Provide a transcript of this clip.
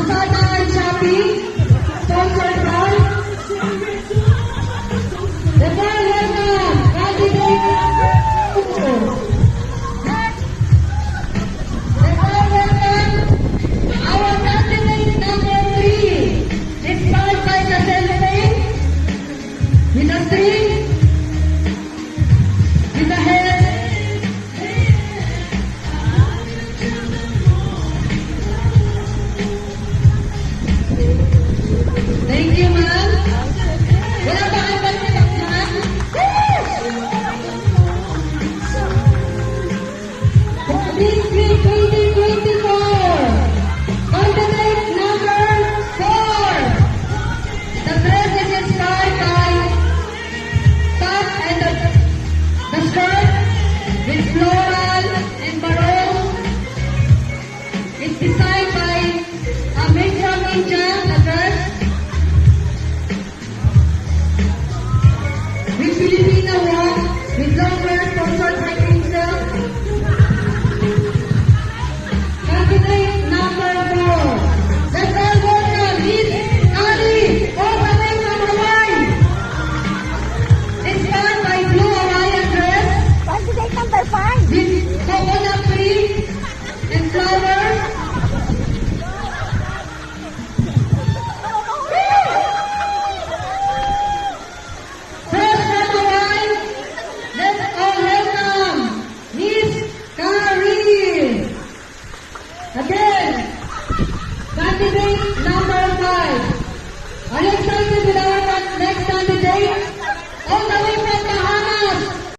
Lazada and Shopee, sponsored by the Welcome Candidate. Our candidate number 3 is followed by the cellphone with a string, with a head. Thank you, ma'am. Wala ba kayo pagkakas, ma'am? For District 2024, candidate number 4. The dress is inspired by top and the skirt with floral